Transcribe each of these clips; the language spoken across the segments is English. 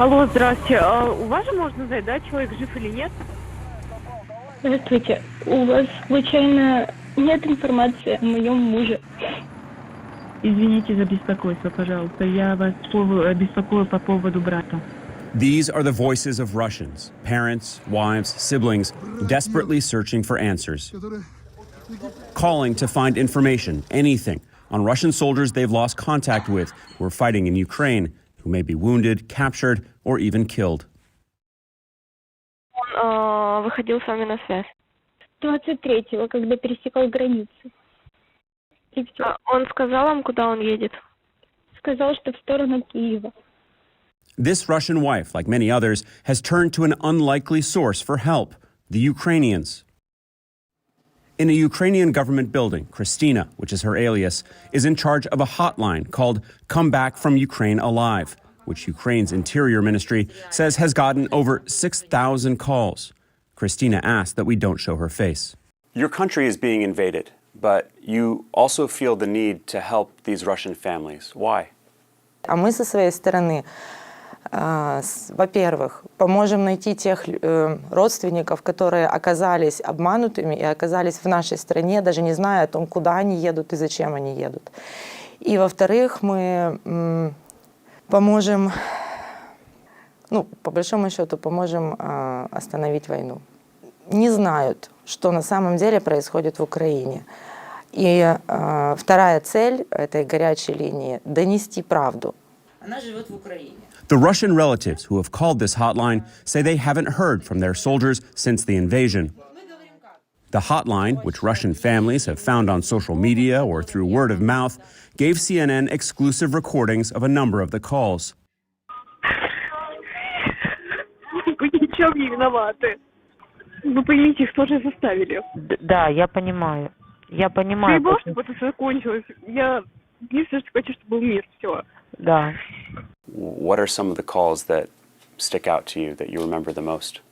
Алло, здравствуйте. У вас же можно знать, да, человек жив или нет? Здравствуйте. У вас случайно нет информации о моем муже? Извините за беспокойство, пожалуйста. Я вас беспокою по поводу брата. These are the voices of Russians, parents, wives, siblings, desperately searching for answers, calling to find information, anything, on Russian soldiers they've lost contact with who are fighting in Ukraine, who may be wounded, captured, or even killed. Он выходил с вами на связь. 23-го, когда пересекал границу. И все. Он сказал вам, куда он едет? Сказал, что в сторону Киева. This Russian wife, like many others, has turned to an unlikely source for help, the Ukrainians. In a Ukrainian government building, Christina, which is her alias, is in charge of a hotline called Come Back from Ukraine Alive, which Ukraine's Interior Ministry says has gotten over 6,000 calls. Christina asked that we don't show her face. Your country is being invaded, but you also feel the need to help these Russian families. Why? А мы со своей стороны, во-первых, поможем найти тех родственников, которые оказались обманутыми и оказались в нашей стране, даже не зная о том, куда они едут и зачем они едут. И, во-вторых, мы поможем, по большому счету, поможем остановить войну. Не знают, что на самом деле происходит в Украине. И вторая цель этой горячей линии – донести правду. Она живет в Украине. The Russian relatives who have called this hotline say they haven't heard from their soldiers since the invasion. The hotline, which Russian families have found on social media or through word of mouth, gave CNN exclusive recordings of a number of the calls. Вы ни в чем не виноваты. Вы поймите, что же заставили. Да, я понимаю. Я понимаю. Дай Бог, чтобы это закончилось. Я единственное, что хочу, чтобы был мир. Все. Да. What are some of the calls that stick out to you that you remember the most?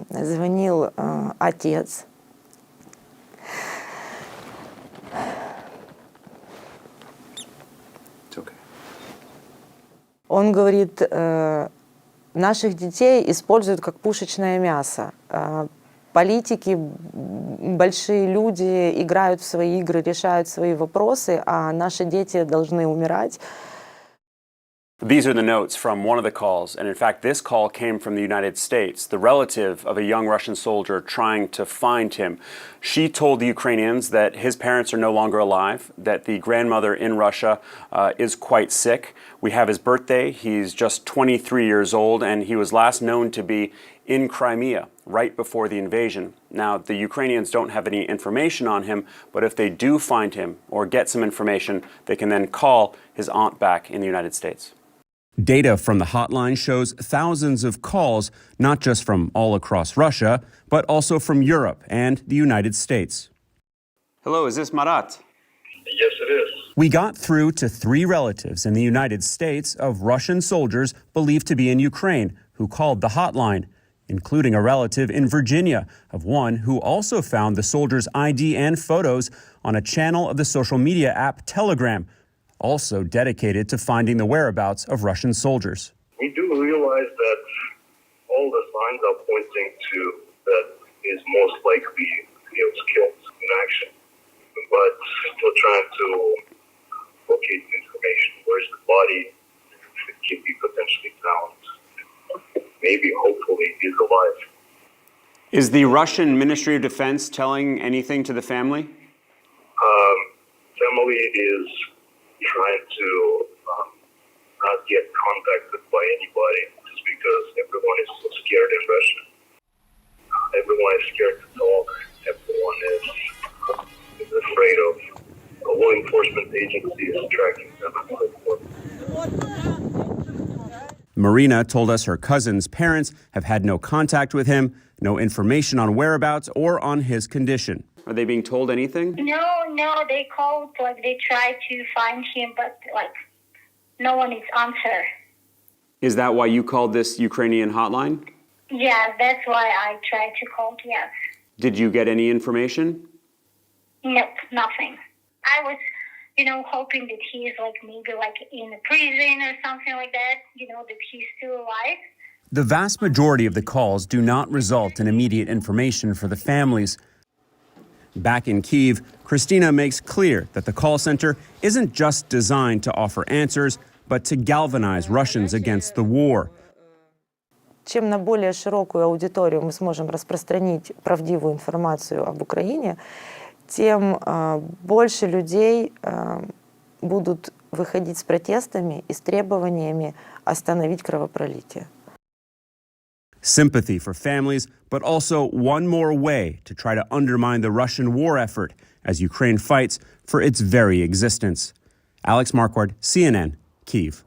Звонил отец. It's okay. Он говорит, наших детей используют как пушечное мясо. Политики, большие люди играют в свои игры, решают свои вопросы, а наши дети должны умирать. These are the notes from one of the calls, and in fact, this call came from the United States, the relative of a young Russian soldier trying to find him. She told the Ukrainians that his parents are no longer alive, that the grandmother in Russia is quite sick. We have his birthday. He's just 23 years old, and he was last known to be in Crimea right before the invasion. Now, the Ukrainians don't have any information on him, but if they do find him or get some information, they can then call his aunt back in the United States. Data from the hotline shows thousands of calls, not just from all across Russia, but also from Europe and the United States. Hello, is this Marat? Yes, it is. We got through to 3 relatives in the United States of Russian soldiers believed to be in Ukraine who called the hotline, including a relative in Virginia of one who also found the soldiers' ID and photos on a channel of the social media app Telegram, also dedicated to finding the whereabouts of Russian soldiers. We do realize that all the signs are pointing to that is most likely he was killed in action. But still trying to locate the information. Where's the body? It could be potentially found. Maybe, hopefully, he's alive. Is the Russian Ministry of Defense telling anything to the family? Family is trying to not get contacted by anybody just because everyone is so scared in Russia. Everyone is scared to talk. Everyone is afraid of law enforcement agencies tracking them and so forth. Marina told us her cousin's parents have had no contact with him, no information on whereabouts or on his condition. Are they being told anything? No, they called, they tried to find him, but, no one is answer. Is that why you called this Ukrainian hotline? Yeah, that's why I tried to call, yes. Did you get any information? Nope, nothing. I was, hoping that he is like maybe like in a prison or something like that, that he's still alive. The vast majority of the calls do not result in immediate information for the families. Back in Kyiv, Christina makes clear that the call center isn't just designed to offer answers, but to galvanize Russians against the war. Чем на более широкую аудиторию мы сможем распространить правдивую информацию об Украине, тем больше людей будут выходить с протестами и с требованиями остановить кровопролитие. Sympathy for families, but also one more way to try to undermine the Russian war effort as Ukraine fights for its very existence. Alex Marquardt, CNN, Kyiv.